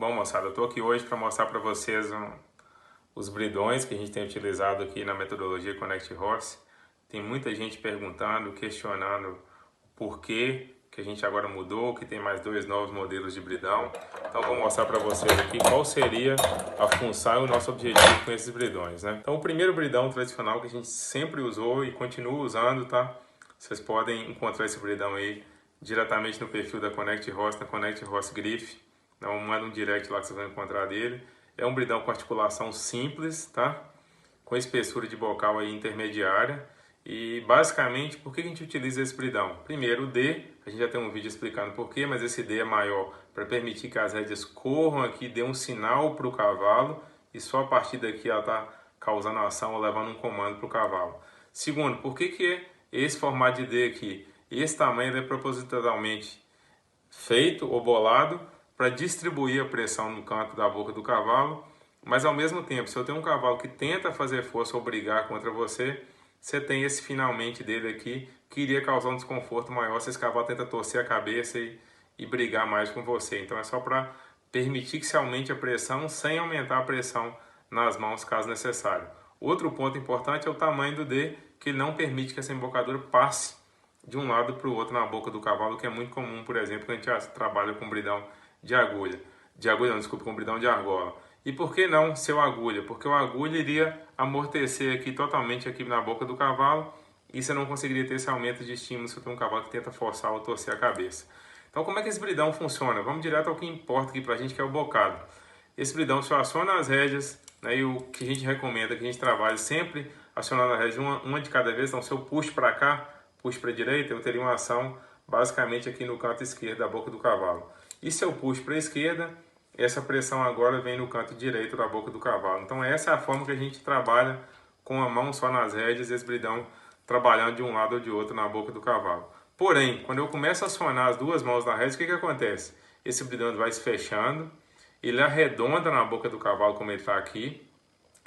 Bom, moçada, eu estou aqui hoje para mostrar para vocês os bridões que a gente tem utilizado aqui na metodologia Connect Horse. Tem muita gente perguntando, questionando o porquê que a gente agora mudou, que tem mais 2 novos modelos de bridão. Então vou mostrar para vocês aqui qual seria a função e o nosso objetivo com esses bridões, né? Então o primeiro bridão tradicional que a gente sempre usou e continua usando, tá? Vocês podem encontrar esse bridão aí diretamente no perfil da Connect Horse, na Connect Horse Grife. Então manda um direct lá que vocês vão encontrar dele. É um bridão com articulação simples, tá? Com espessura de bocal aí intermediária. E basicamente, por que a gente utiliza esse bridão? Primeiro, o D, a gente já tem um vídeo explicando por quê, mas esse D é maior para permitir que as rédeas corram aqui, dê um sinal para o cavalo e só a partir daqui ela está causando ação ou levando um comando para o cavalo. Segundo, por que esse formato de D aqui? Esse tamanho ele é propositalmente feito ou bolado para distribuir a pressão no canto da boca do cavalo, mas ao mesmo tempo, se eu tenho um cavalo que tenta fazer força ou brigar contra você, você tem esse finalmente dele aqui, que iria causar um desconforto maior se esse cavalo tenta torcer a cabeça e brigar mais com você. Então é só para permitir que se aumente a pressão sem aumentar a pressão nas mãos, caso necessário. Outro ponto importante é o tamanho do D, que ele não permite que essa embocadura passe de um lado para o outro na boca do cavalo, que é muito comum, por exemplo, quando a gente já trabalha com bridão de agulha. Com bridão de argola. E por que não ser o agulha? Porque o agulha iria amortecer aqui totalmente aqui na boca do cavalo e você não conseguiria ter esse aumento de estímulo se eu tenho um cavalo que tenta forçar ou torcer a cabeça. Então como é que esse bridão funciona? Vamos direto ao que importa aqui pra gente, que é o bocado. Esse bridão só aciona as rédeas, né, e o que a gente recomenda, que a gente trabalhe sempre acionando as rédeas uma de cada vez. Então se eu puxo para cá, puxo para a direita, eu teria uma ação basicamente aqui no canto esquerdo da boca do cavalo. E se eu puxo para a esquerda, essa pressão agora vem no canto direito da boca do cavalo. Então essa é a forma que a gente trabalha com a mão só nas rédeas e esse bridão trabalhando de um lado ou de outro na boca do cavalo. Porém, quando eu começo a acionar as duas mãos na rédea, o que acontece? Esse bridão vai se fechando, ele arredonda na boca do cavalo como ele está aqui,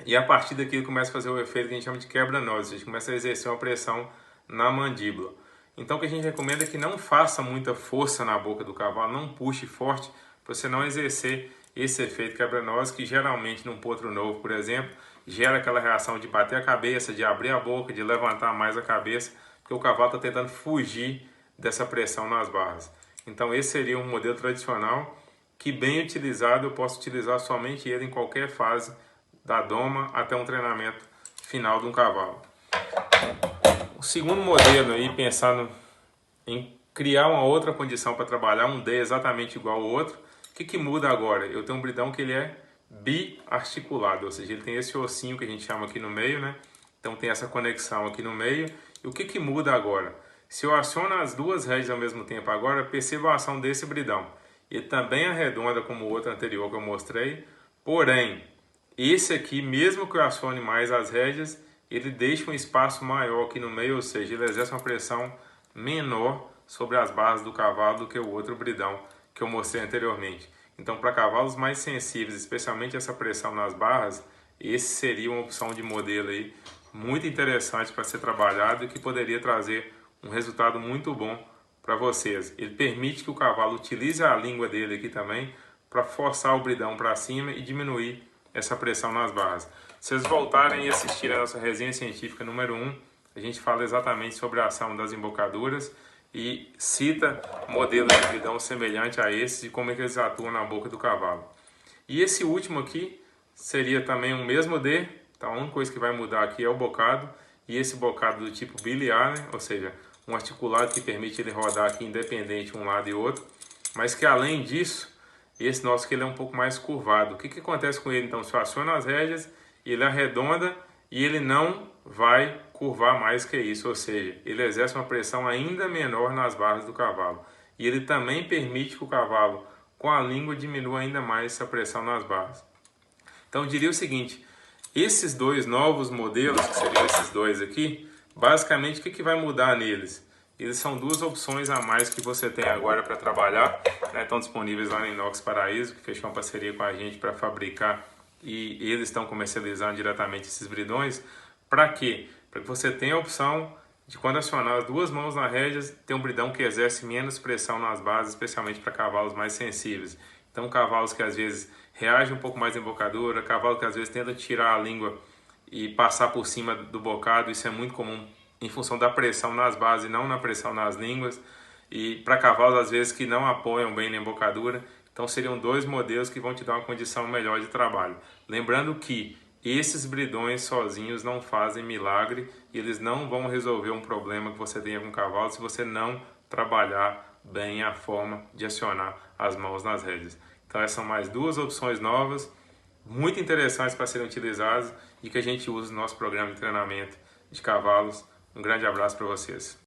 e a partir daqui ele começa a fazer o efeito que a gente chama de quebra-nozes, a gente começa a exercer uma pressão na mandíbula. Então o que a gente recomenda é que não faça muita força na boca do cavalo, não puxe forte, para você não exercer esse efeito quebra-nozes, que geralmente num potro novo, por exemplo, gera aquela reação de bater a cabeça, de abrir a boca, de levantar mais a cabeça, porque o cavalo está tentando fugir dessa pressão nas barras. Então esse seria um modelo tradicional que, bem utilizado, eu posso utilizar somente ele em qualquer fase da doma até um treinamento final de um cavalo. O segundo modelo aí, pensando em criar uma outra condição para trabalhar, um D exatamente igual ao outro, o que muda agora? Eu tenho um bridão que ele é biarticulado, ou seja, ele tem esse ossinho que a gente chama aqui no meio, né? Então tem essa conexão aqui no meio. E o que muda agora? Se eu aciono as duas rédeas ao mesmo tempo agora, perceba a ação desse bridão. Ele também arredonda como o outro anterior que eu mostrei, porém, esse aqui, mesmo que eu acione mais as rédeas, ele deixa um espaço maior aqui no meio, ou seja, ele exerce uma pressão menor sobre as barras do cavalo do que o outro bridão que eu mostrei anteriormente. Então, para cavalos mais sensíveis, especialmente essa pressão nas barras, esse seria uma opção de modelo aí muito interessante para ser trabalhado e que poderia trazer um resultado muito bom para vocês. Ele permite que o cavalo utilize a língua dele aqui também para forçar o bridão para cima e diminuir essa pressão nas barras. Se vocês voltarem e assistirem a nossa resenha científica número 1, a gente fala exatamente sobre a ação das embocaduras e cita modelos de bridão semelhante a esses e como é que eles atuam na boca do cavalo. E esse último aqui seria também o mesmo D, então a única coisa que vai mudar aqui é o bocado, e esse bocado do tipo biliar, né? Ou seja, um articulado que permite ele rodar aqui independente um lado e outro, mas que além disso, esse nosso aqui ele é um pouco mais curvado. O que acontece com ele então? Se eu aciono as rédeas, ele arredonda e ele não vai curvar mais que isso, ou seja, ele exerce uma pressão ainda menor nas barras do cavalo. E ele também permite que o cavalo, com a língua, diminua ainda mais essa pressão nas barras. Então eu diria o seguinte, esses dois novos modelos, que seriam esses dois aqui, basicamente o que vai mudar neles? Eles são duas opções a mais que você tem agora para trabalhar, né? Estão disponíveis lá na Inox Paraíso, que fechou uma parceria com a gente para fabricar, e eles estão comercializando diretamente esses bridões. Para quê? Para que você tenha a opção de, quando acionar as duas mãos na rédea, ter um bridão que exerce menos pressão nas bases, especialmente para cavalos mais sensíveis. Então, cavalos que às vezes reagem um pouco mais à embocadura, cavalo que às vezes tenta tirar a língua e passar por cima do bocado, isso é muito comum em função da pressão nas bases e não na pressão nas línguas. E para cavalos às vezes que não apoiam bem na embocadura, então seriam dois modelos que vão te dar uma condição melhor de trabalho. Lembrando que esses bridões sozinhos não fazem milagre e eles não vão resolver um problema que você tenha com o cavalo se você não trabalhar bem a forma de acionar as mãos nas rédeas. Então essas são mais duas opções novas, muito interessantes para serem utilizadas e que a gente usa no nosso programa de treinamento de cavalos. Um grande abraço para vocês.